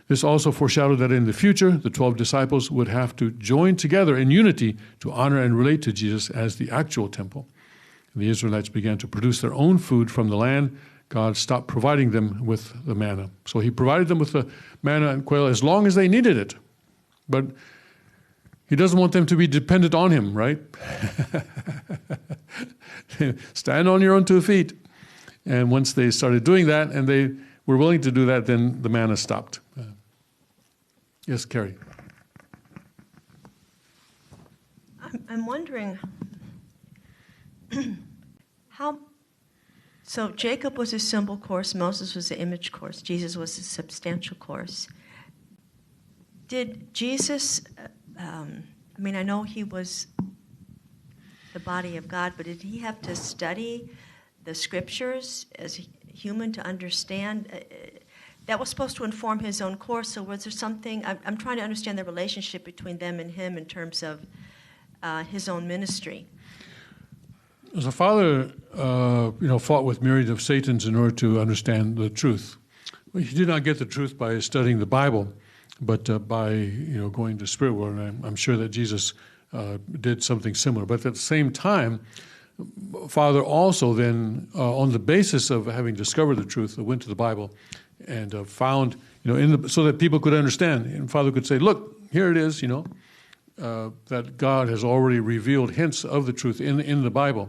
This also foreshadowed that in the future, the 12 disciples would have to join together in unity to honor and relate to Jesus as the actual temple. And the Israelites began to produce their own food from the land. God stopped providing them with the manna. So he provided them with the manna and quail as long as they needed it. But he doesn't want them to be dependent on him, right? Stand on your own 2 feet. And once they started doing that, and they were willing to do that, then the manna stopped. Yes, Carrie. I'm wondering how So Jacob was a symbol course, Moses was the image course, Jesus was a substantial course. Did Jesus, I know he was the body of God, but did he have to study the scriptures as a human to understand? That was supposed to inform his own course, so was there something, I'm trying to understand the relationship between them and him in terms of his own ministry. The Father, fought with myriad of Satans in order to understand the truth. He did not get the truth by studying the Bible, but by going to spirit world. And I'm sure that Jesus did something similar. But at the same time, Father also then, on the basis of having discovered the truth, went to the Bible and found, so that people could understand. And Father could say, look, here it is, that God has already revealed hints of the truth in the Bible.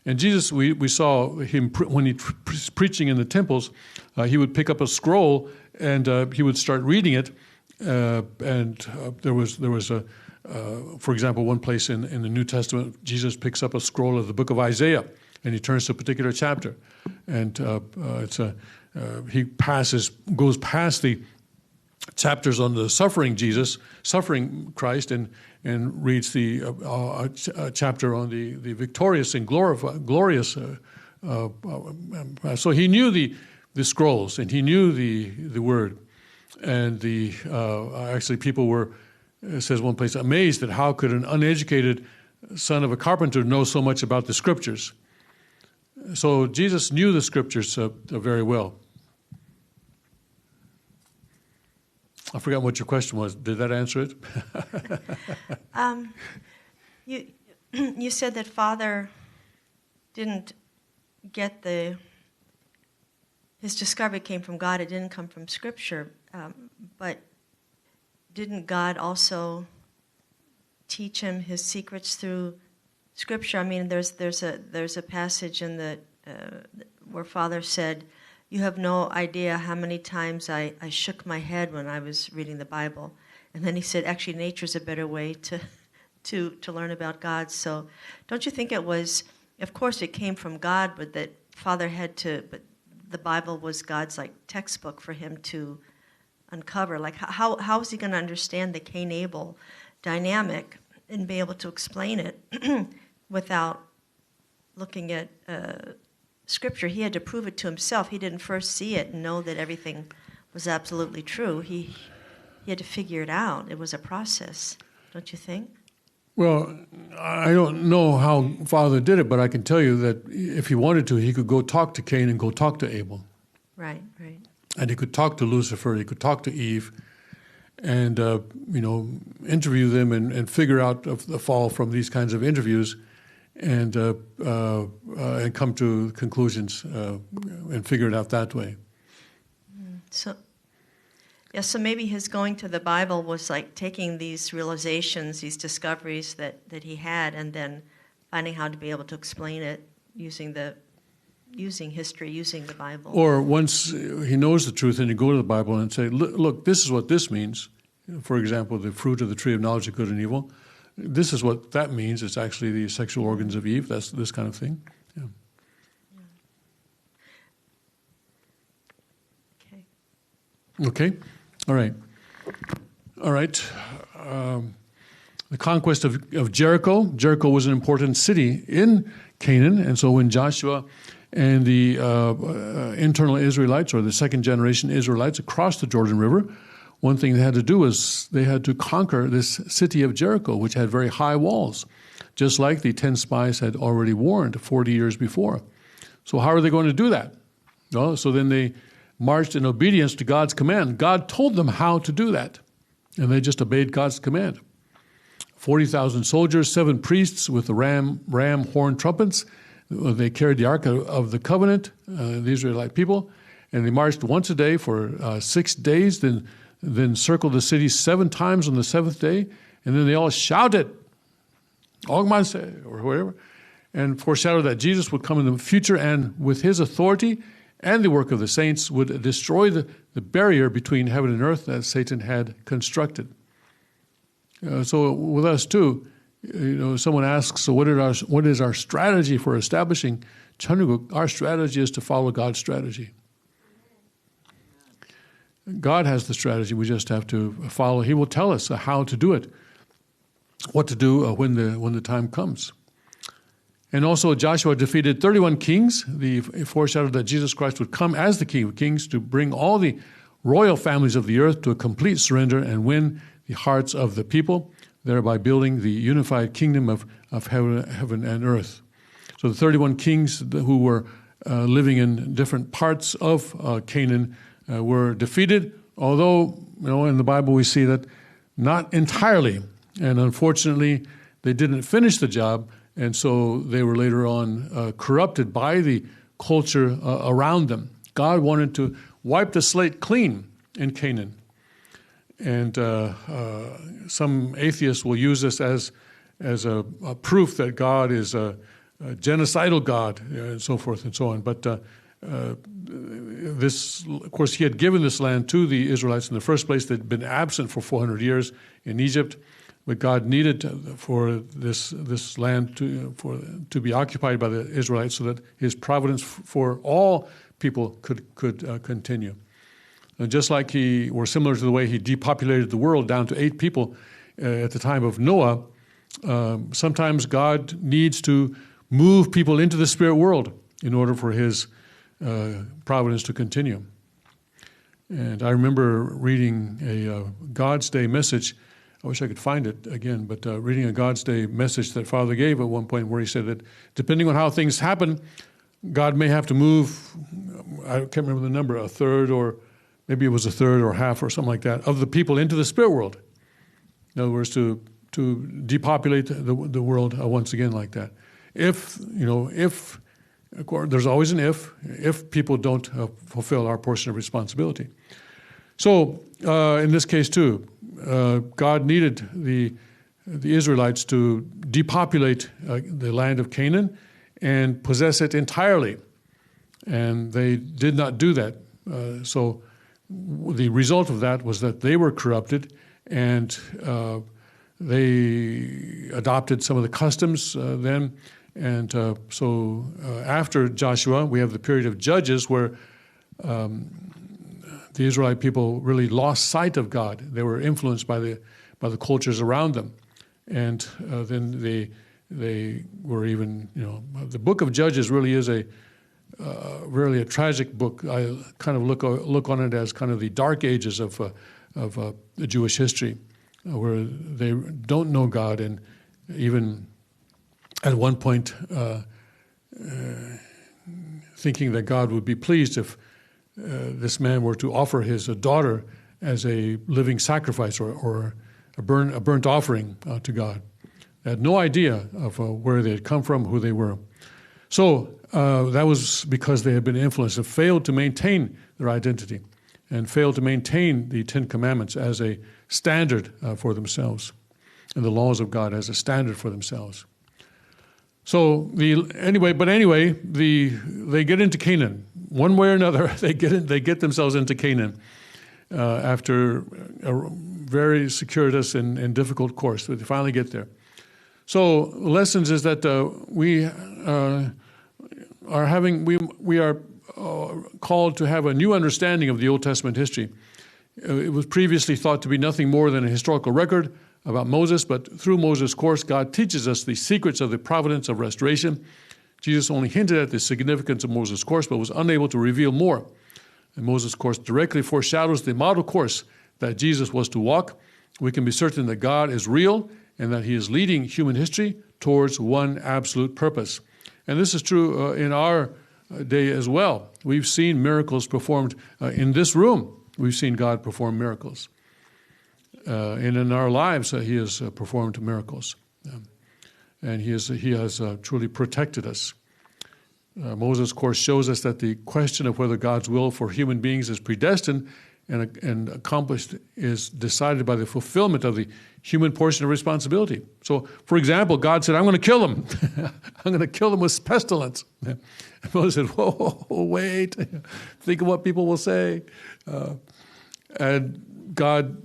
And Jesus, we saw him when he was preaching in the temples, he would pick up a scroll and he would start reading it. There was a, for example, one place in the New Testament, Jesus picks up a scroll of the book of Isaiah and he turns to a particular chapter. And he goes past the chapters on the suffering Christ, and reads the chapter on the victorious and glorious. So he knew the scrolls, and he knew the word, and actually people were, it says one place, amazed at how could an uneducated son of a carpenter know so much about the scriptures. So Jesus knew the scriptures very well. I forgot what your question was. Did that answer it? You said that Father didn't get his discovery came from God. It didn't come from Scripture. But didn't God also teach him his secrets through Scripture? I mean, there's a passage in the where Father said, "You have no idea how many times I shook my head when I was reading the Bible." And then he said, actually, nature's a better way to learn about God. So don't you think it was, of course it came from God, but that Father but the Bible was God's textbook for him to uncover. How is he going to understand the Cain-Abel dynamic and be able to explain it without looking at Scripture? He had to prove it to himself. He didn't first see it and know that everything was absolutely true. He had to figure it out. It was a process, don't you think? Well, I don't know how Father did it, but I can tell you that if he wanted to, he could go talk to Cain and go talk to Abel. Right. And he could talk to Lucifer, he could talk to Eve, and interview them and figure out the fall from these kinds of interviews, and come to conclusions and figure it out that way. So maybe his going to the Bible was like taking these realizations, these discoveries that he had, and then finding how to be able to explain it using history, using the Bible. Or once he knows the truth, and you go to the Bible and say, look, this is what this means. For example, the fruit of the tree of knowledge of good and evil. This is what that means. It's actually the sexual organs of Eve. That's this kind of thing. Yeah. Okay. All right. The conquest of Jericho. Jericho was an important city in Canaan, and so when Joshua and the internal Israelites, or the second generation Israelites, across the Jordan River, one thing they had to do was they had to conquer this city of Jericho, which had very high walls, just like the 10 spies had already warned 40 years before. So how are they going to do that? Well, so then they marched in obedience to God's command. God told them how to do that, and they just obeyed God's command. 40,000 soldiers, 7 priests with the ram horn trumpets. They carried the Ark of the Covenant, the Israelite people, and they marched once a day for 6 days, then circled the city 7 times on the 7th day, and then they all shouted, Ogmanse, or whatever, and foreshadowed that Jesus would come in the future, and with his authority and the work of the saints would destroy the barrier between heaven and earth that Satan had constructed. So with us too, someone asks, so what is our strategy for establishing 천국, our strategy is to follow God's strategy. God has the strategy. We just have to follow. He will tell us how to do it, what to do when the time comes. And also Joshua defeated 31 kings. The foreshadowed that Jesus Christ would come as the King of Kings to bring all the royal families of the earth to a complete surrender and win the hearts of the people, thereby building the unified kingdom of heaven and earth. So the 31 kings who were living in different parts of Canaan were defeated, although, in the Bible we see that not entirely. And unfortunately, they didn't finish the job, and so they were later on corrupted by the culture around them. God wanted to wipe the slate clean in Canaan. And some atheists will use this as a proof that God is a genocidal God, and so forth and so on. But this, of course, he had given this land to the Israelites in the first place. They'd been absent for 400 years in Egypt, but God needed for this land to be occupied by the Israelites so that his providence for all people could continue. And just like similar to the way he depopulated the world down to 8 people at the time of Noah, sometimes God needs to move people into the spirit world in order for his providence to continue. And I remember reading a God's Day message. I wish I could find it again, but reading a God's Day message that Father gave at one point where he said that depending on how things happen, God may have to move, I can't remember the number, a third or maybe it was a third or half or something like that, of the people into the spirit world. In other words, to depopulate the world once again like that. If, of course, there's always an if people don't fulfill our portion of responsibility. So in this case too, God needed the Israelites to depopulate the land of Canaan and possess it entirely. And they did not do that. So the result of that was that they were corrupted and they adopted some of the customs then. And so after Joshua, we have the period of Judges where the Israelite people really lost sight of God. They were influenced by the cultures around them. And then they were even, the book of Judges really is really a tragic book. I kind of look on it as kind of the dark ages of the Jewish history, where they don't know God, and even at one point thinking that God would be pleased if this man were to offer his daughter as a living sacrifice or a burnt offering to God. They had no idea of where they had come from, who they were. So that was because they had been influenced and failed to maintain their identity and failed to maintain the Ten Commandments as a standard for themselves and the laws of God as a standard for themselves. So they get into Canaan one way or another. They get themselves into Canaan after a very circuitous and difficult course. But they finally get there. So lessons is that we are called to have a new understanding of the Old Testament history. It was previously thought to be nothing more than a historical record about Moses, but through Moses' course, God teaches us the secrets of the providence of restoration. Jesus only hinted at the significance of Moses' course, but was unable to reveal more. And Moses' course directly foreshadows the model course that Jesus was to walk. We can be certain that God is real and that he is leading human history towards one absolute purpose. And this is true in our day as well. We've seen miracles performed in this room. We've seen God perform miracles. And in our lives, he has performed miracles. And he has truly protected us. Moses' course shows us that the question of whether God's will for human beings is predestined and accomplished is decided by the fulfillment of the human portion of responsibility. So, for example, God said, I'm going to kill them. I'm going to kill them with pestilence. And Moses said, whoa, wait. Think of what people will say. And God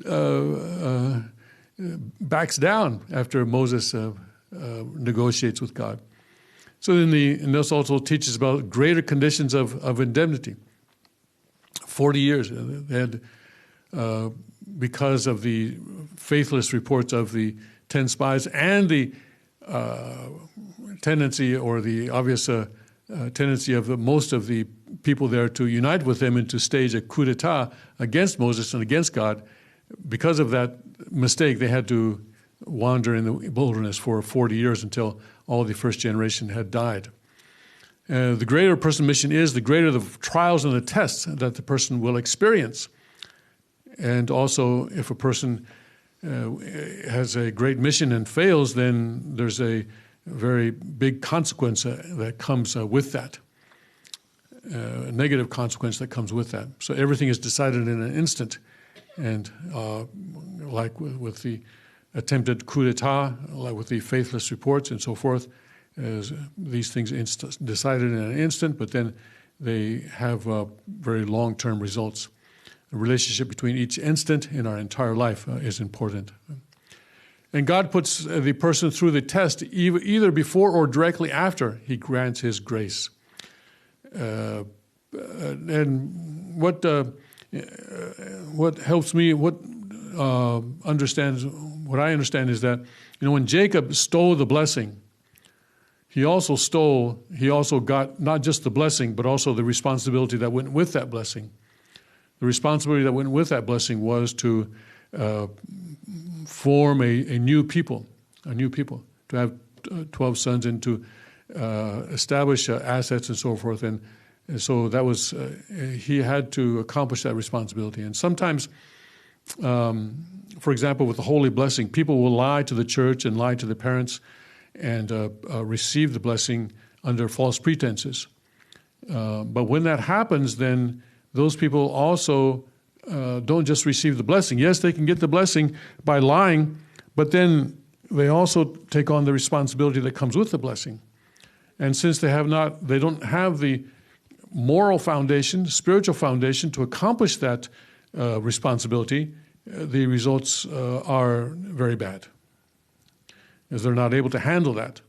backs down after Moses negotiates with God. So and this also teaches about greater conditions of indemnity. 40 years they had, because of the faithless reports of the 10 spies and the tendency or the obvious tendency of most of the people there to unite with them and to stage a coup d'etat against Moses and against God. Because of that mistake, they had to wander in the wilderness for 40 years until all the first generation had died. The greater a person's mission is, the greater the trials and the tests that the person will experience. And also, if a person has a great mission and fails, then there's a very big consequence that comes with that, a negative consequence that comes with that. So everything is decided in an instant. And like with the attempted coup d'etat, like with the faithless reports and so forth, these things decided in an instant, but then they have very long-term results. The relationship between each instant in our entire life is important. And God puts the person through the test either before or directly after he grants his grace. And what helps me, what I understand is that, when Jacob stole the blessing, he also got not just the blessing, but also the responsibility that went with that blessing. The responsibility that went with that blessing was to form a new people, to have 12 sons and to establish assets and so forth. And so that was, he had to accomplish that responsibility. And sometimes, for example, with the holy blessing, people will lie to the church and lie to the parents and receive the blessing under false pretenses. But when that happens, then those people also don't just receive the blessing. Yes, they can get the blessing by lying, but then they also take on the responsibility that comes with the blessing. And since they don't have the moral foundation, spiritual foundation to accomplish that responsibility, the results are very bad, as they're not able to handle that.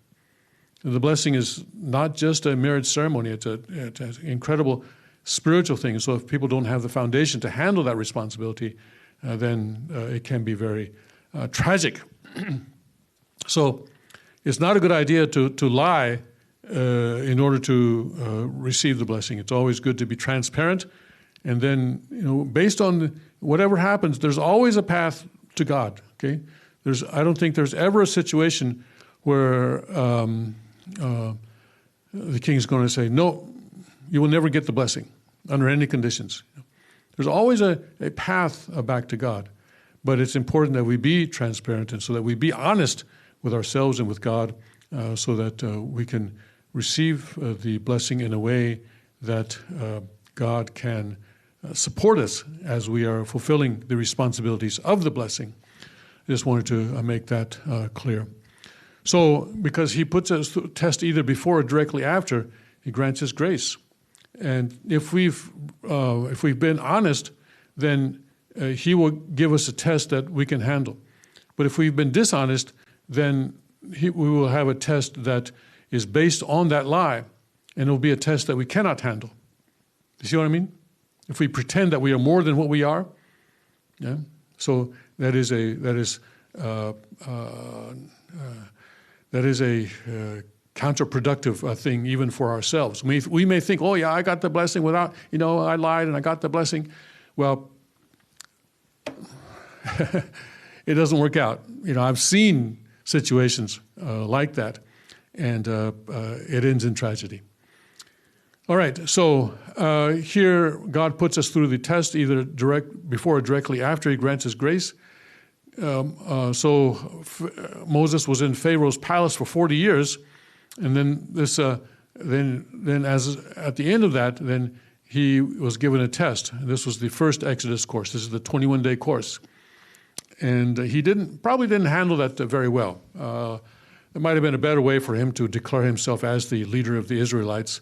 The blessing is not just a marriage ceremony, it's an incredible spiritual thing. So if people don't have the foundation to handle that responsibility, then it can be very tragic. So it's not a good idea to lie in order to receive the blessing. It's always good to be transparent. And then, based on whatever happens, there's always a path to God, okay? I don't think there's ever a situation where the king's going to say, no, you will never get the blessing under any conditions. There's always a path back to God. But it's important that we be transparent and so that we be honest with ourselves and with God so that we can receive the blessing in a way that God can support us as we are fulfilling the responsibilities of the blessing. I just wanted to make that clear. So, because he puts us through test either before or directly after, he grants his grace. And if we've been honest, then he will give us a test that we can handle. But if we've been dishonest, then we will have a test that is based on that lie, and it will be a test that we cannot handle. You see what I mean? If we pretend that we are more than what we are, yeah. So that is a counterproductive thing even for ourselves. We may think, oh yeah, I got the blessing without, I lied and I got the blessing. Well, it doesn't work out. I've seen situations like that, and it ends in tragedy. All right, so here God puts us through the test, either before or directly after he grants his grace. Moses was in Pharaoh's palace for 40 years, and then then at the end of that, then he was given a test. This was the first Exodus course. This is the 21-day course, and he probably didn't handle that very well. There might have been a better way for him to declare himself as the leader of the Israelites,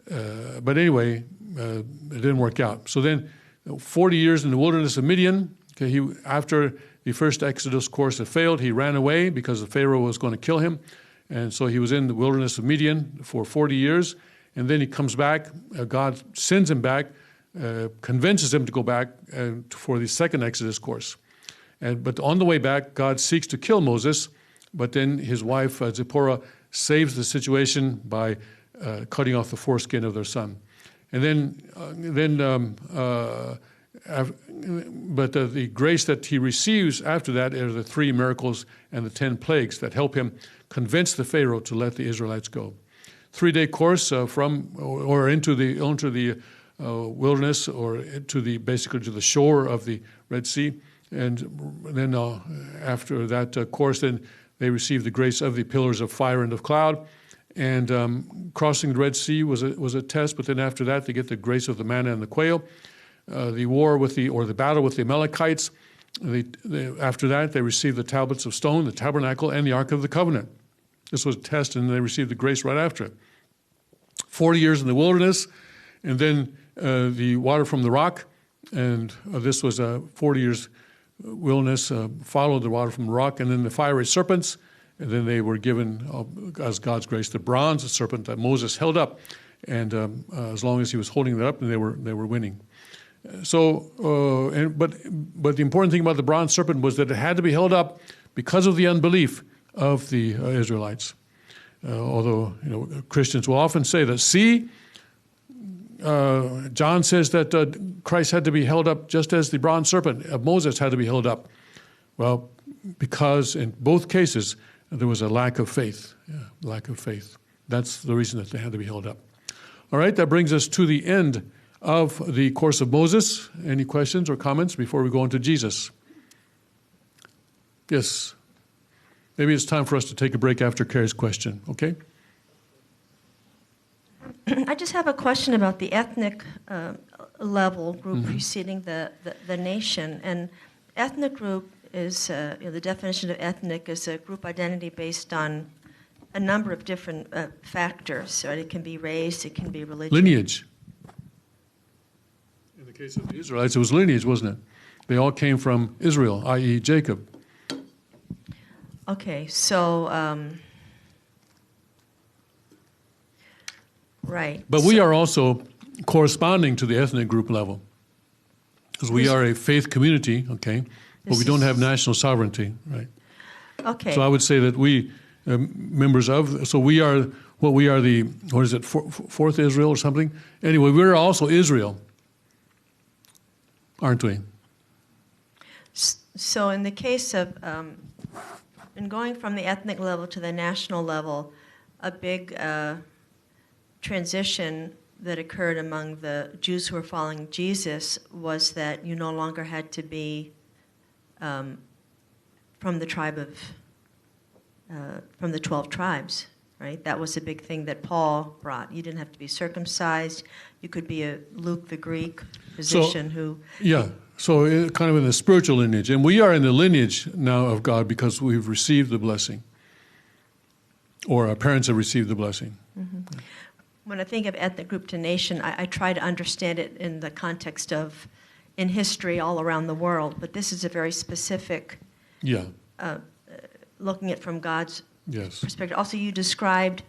but anyway, it didn't work out. So then, 40 years in the wilderness of Midian. After the first Exodus course had failed, he ran away because the Pharaoh was going to kill him. And so he was in the wilderness of Midian for 40 years, and then he comes back. God sends him back, convinces him to go back for the second Exodus course. But on the way back, God seeks to kill Moses, but then his wife, Zipporah, saves the situation by cutting off the foreskin of their son. And but the grace that he receives after that are the 3 miracles and the 10 plagues that help him convince the Pharaoh to let the Israelites go. 3-day course into the wilderness, or basically to the shore of the Red Sea, and then after that course, then they receive the grace of the pillars of fire and of cloud. And crossing the Red Sea was a test, but then after that they get the grace of the manna and the quail. The battle with the Amalekites. After that, they received the tablets of stone, the tabernacle, and the Ark of the Covenant. This was a test, and they received the grace right after it. 40 years in the wilderness, and then the water from the rock, and this was 40 years wilderness, followed the water from the rock, and then the fiery serpents, and then they were given, as God's grace, the bronze serpent that Moses held up, and as long as he was holding that up, they were winning. So, but the important thing about the bronze serpent was that it had to be held up because of the unbelief of the Israelites. Although Christians will often say that, see, John says that Christ had to be held up just as the bronze serpent of Moses had to be held up. Well, because in both cases there was a lack of faith. Lack of faith. That's the reason that they had to be held up. All right, that brings us to the end of the course of Moses. Any questions or comments before we go on to Jesus? Yes. Maybe it's time for us to take a break after Carrie's question, okay? I just have a question about the ethnic level group preceding the nation. And ethnic group is, the definition of ethnic is a group identity based on a number of different factors. Right? It can be race, it can be religion. Lineage. In the case of the Israelites, it was lineage, wasn't it? They all came from Israel, i.e. Jacob. Okay, so, right. But we are also corresponding to the ethnic group level, because we are a faith community, okay, but we don't have national sovereignty, right? Okay. So I would say that we, members of, so we are, fourth Israel or something? Anyway, we're also Israel, aren't we? So in the case of, in going from the ethnic level to the national level, a big transition that occurred among the Jews who were following Jesus was that you no longer had to be from the tribe of, from the 12 tribes, right? That was a big thing that Paul brought. You didn't have to be circumcised. You could be a Luke the Greek physician who... Yeah. So kind of in the spiritual lineage. And we are in the lineage now of God because we've received the blessing. Or our parents have received the blessing. Mm-hmm. When I think of ethnic group to nation, I try to understand it in the context of in history all around the world. But this is a very specific, looking at from God's perspective. Also, you described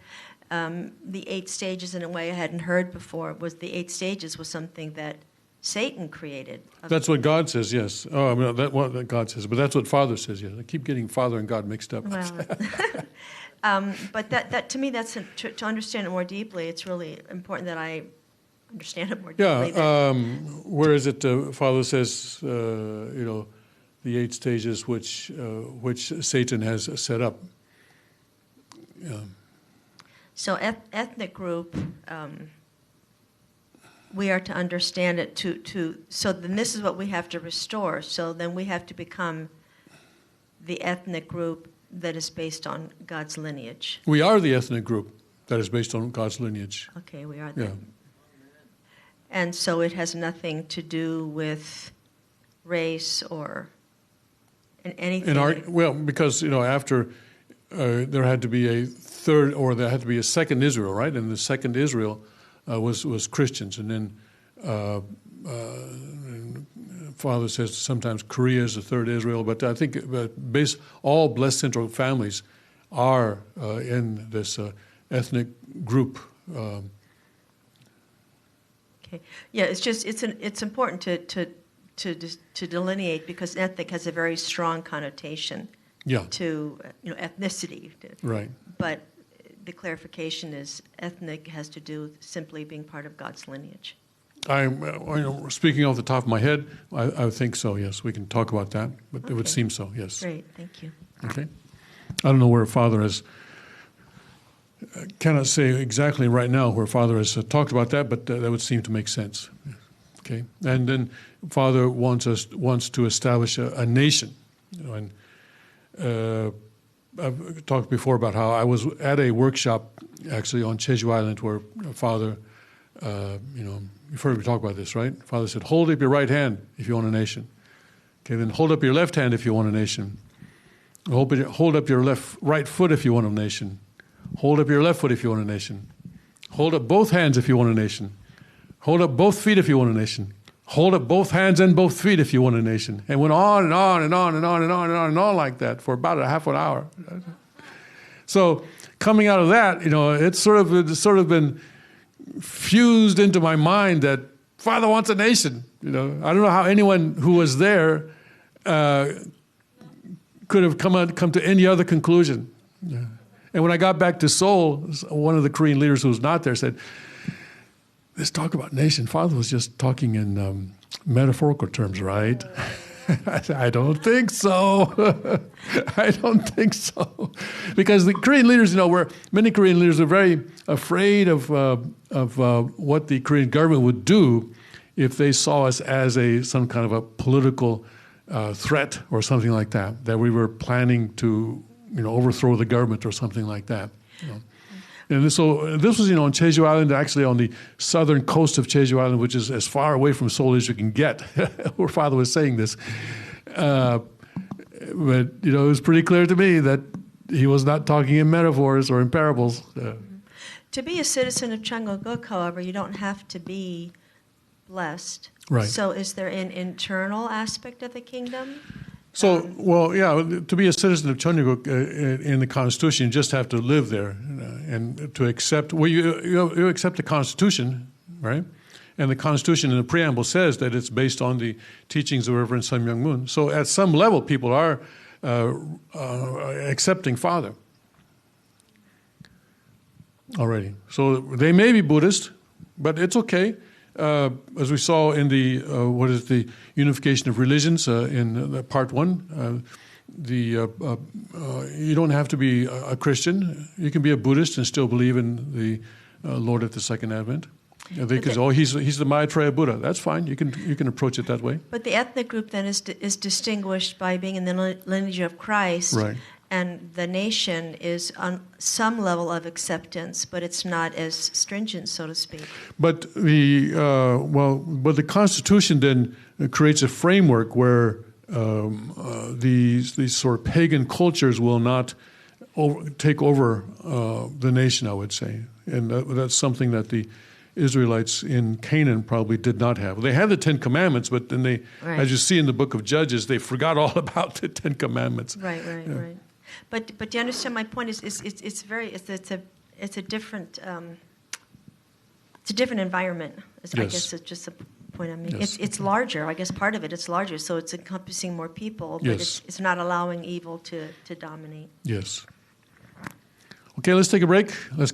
the 8 stages in a way I hadn't heard before. Was the 8 stages was something that Satan created. That's what God says, yes. Oh, I mean, that's what God says, but that's what Father says, yes. I keep getting Father and God mixed up. Well, but that to me, that's to understand it more deeply. It's really important that I understand it more deeply. Yeah. Where is it? Father says, the 8 stages which Satan has set up. Yeah. So ethnic group. We are to understand it so then this is what we have to restore. So then we have to become the ethnic group that is based on God's lineage. We are the ethnic group that is based on God's lineage. Okay, we are that. Yeah. And so it has nothing to do with race or anything. Because after there had to be a third, or there had to be a second Israel, right? And the second Israel was Christians, and then Father says sometimes Korea is the third Israel, but I think all blessed central families are in this ethnic group. Okay. Yeah, it's important to delineate, because ethnic has a very strong connotation to ethnicity. Right. But the clarification is ethnic has to do with simply being part of God's lineage. Speaking off the top of my head, I think so, yes. We can talk about that, but it would seem so, yes. Great, thank you. Okay. I don't know where Father has, cannot say exactly right now where Father has talked about that, but that would seem to make sense. Okay. And then Father wants to establish a nation. And I've talked before about how I was at a workshop actually on Jeju Island where Father, you've heard me talk about this, right? Father said, hold up your right hand if you want a nation. Okay, then hold up your left hand if you want a nation. Hold up your right foot if you want a nation. Hold up your left foot if you want a nation. Hold up both hands if you want a nation. Hold up both feet if you want a nation. Hold up both hands and both feet if you want a nation. And went on and on and on and on and on and on and on like that for about a half an hour. So coming out of that, it's sort of been fused into my mind that Father wants a nation. I don't know how anyone who was there could have come to any other conclusion. Yeah. And when I got back to Seoul, one of the Korean leaders who was not there said, "This talk about nation, Father was just talking in metaphorical terms, right?" I said, "I don't think so. I don't think so," because the Korean leaders, many Korean leaders are very afraid of what the Korean government would do if they saw us as some kind of a political threat or something like that. That we were planning to, overthrow the government or something like that. And so this was, on Jeju Island, actually on the southern coast of Jeju Island, which is as far away from Seoul as you can get, where Father was saying this. But, it was pretty clear to me that he was not talking in metaphors or in parables. To be a citizen of Changguk, however, you don't have to be blessed. Right. So is there an internal aspect of the kingdom? So, to be a citizen of Cheongguk in the Constitution, you just have to live there and to accept. Well, you accept the Constitution, right? And the Constitution in the preamble says that it's based on the teachings of Reverend Sun Myung Moon. So, at some level, people are accepting Father already. So they may be Buddhist, but it's okay. As we saw in the Unification of Religions in Part 1, you don't have to be a Christian. You can be a Buddhist and still believe in the Lord at the Second Advent. They can say, he's the Maitreya Buddha. That's fine. You can approach it that way. But the ethnic group then is distinguished by being in the lineage of Christ. Right. And the nation is on some level of acceptance, but it's not as stringent, so to speak. But the Constitution then creates a framework where these sort of pagan cultures will not take over the nation, I would say, and that's something that the Israelites in Canaan probably did not have. They had the Ten Commandments, but then they, as you see in the book of Judges, they forgot all about the Ten Commandments. Right. But do you understand my point? It's a different environment. I guess it's just a point I'm making. Yes. It's larger. I guess part of it's larger, so it's encompassing more people. But it's not allowing evil to dominate. Yes. Okay, let's take a break. Let's